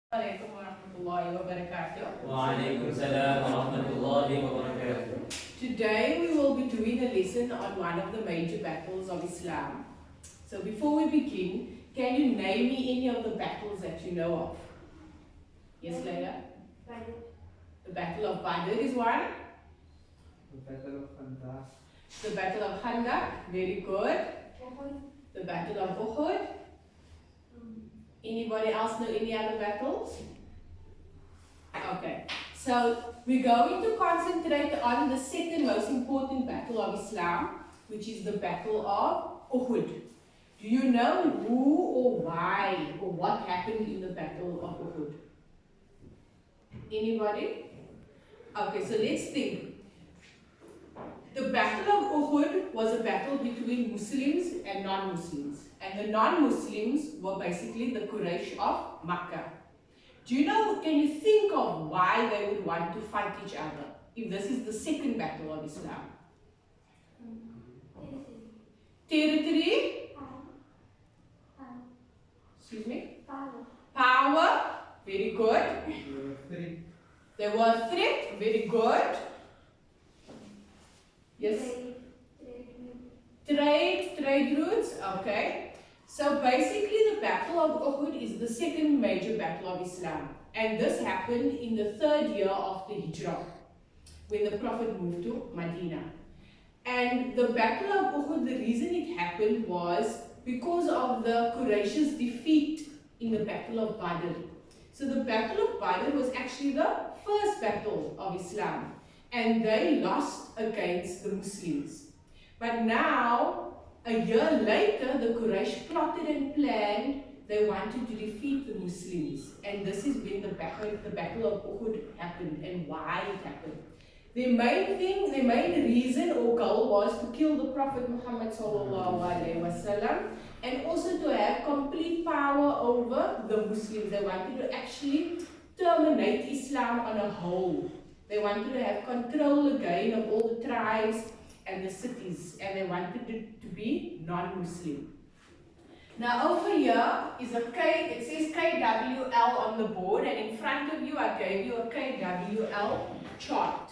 Assalamualaikum warahmatullahi wabarakatuh. وعليكم السلام ورحمة الله وبركاته. Today we will be doing a lesson on one of the major battles of Islam. So before we begin, can you name me any of the battles that you know of? Yes, Layla? The Battle of Badr is one. The Battle of Khandaq. The Battle of Khandaq, very good. The Battle of Uhud. Anybody else know any other battles? Okay, so we're going to concentrate on the second most important battle of Islam, which is the Battle of Uhud. Do you know who or why or what happened in the Battle of Uhud? Anybody? Okay, so let's think. The Battle of Uhud was a battle between Muslims and non-Muslims. And the non-Muslims were basically the Quraysh of Makkah. Do you know, can you think of why they would want to fight each other if this is the second battle of Islam? Territory? Excuse me? Power? Very good. They were a threat? Very good. Yes? Trade routes? Okay. So basically the Battle of Uhud is the second major battle of Islam. And this happened in the third year of the Hijrah, when the Prophet moved to Medina. And the Battle of Uhud, the reason it happened was because of the Quraysh's defeat in the Battle of Badr. So the Battle of Badr was actually the first battle of Islam. And they lost against the Muslims. But now, a year later, the Quraysh plotted and planned. They wanted to defeat the Muslims. And this is when the Battle of Uhud happened and why it happened. Their main reason or goal was to kill the Prophet Muhammad ﷺ and also to have complete power over the Muslims. They wanted to actually terminate Islam on a whole. They wanted to have control again of all the tribes and the cities, and they wanted it to be non-Muslim. Now over here is a K, it says KWL on the board, and in front of you I gave you a KWL chart.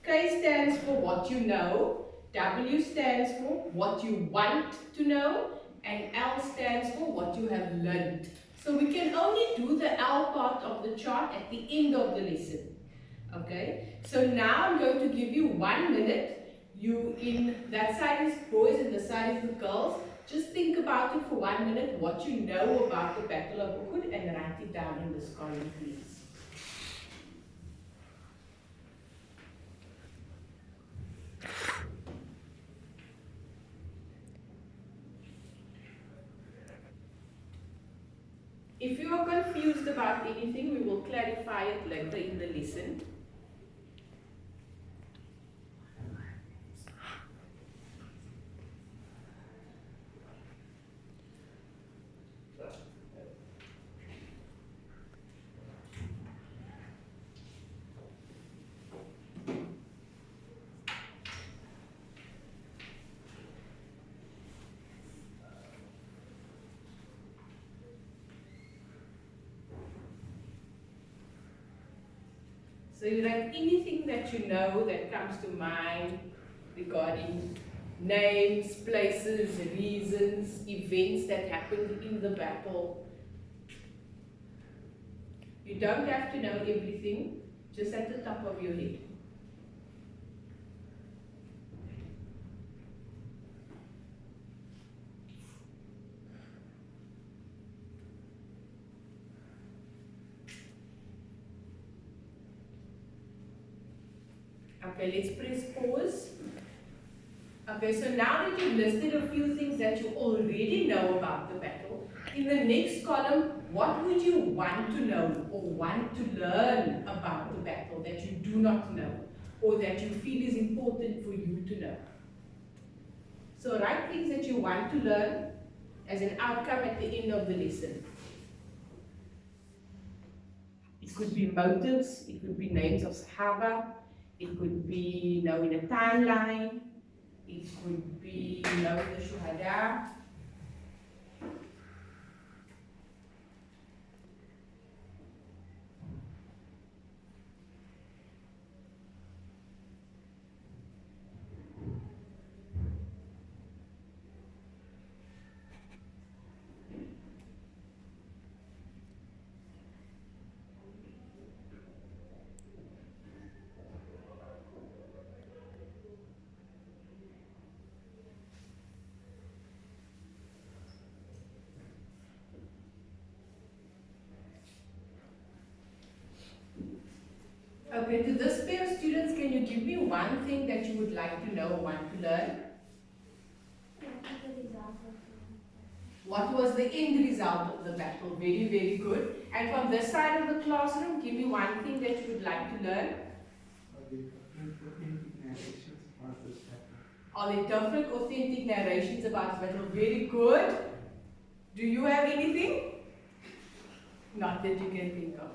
K stands for what you know, W stands for what you want to know, and L stands for what you have learned. So we can only do the L part of the chart at the end of the lesson. Okay, so now I'm going to give you 1 minute. You in that side is boys and the side is the girls. Just think about it for 1 minute, what you know about the Battle of Uhud, and write it down in this column, please. If you are confused about anything, we will clarify it later in the lesson. So you write anything that you know that comes to mind regarding names, places, reasons, events that happened in the battle. You don't have to know everything, just at the top of your head. Okay, let's press pause. Okay, so now that you've listed a few things that you already know about the battle, in the next column, what would you want to know or want to learn about the battle that you do not know or that you feel is important for you to know? So write things that you want to learn as an outcome at the end of the lesson. It could be motives, it could be names of Sahaba, it could be knowing a timeline, it could be knowing the Shuhada. Okay, to this pair of students, can you give me one thing that you would like to know or want to learn? What was the end result of the battle? Very, very good. And from this side of the classroom, give me one thing that you would like to learn. Are there different authentic narrations about the battle? Very good. Do you have anything? Not that you can think of.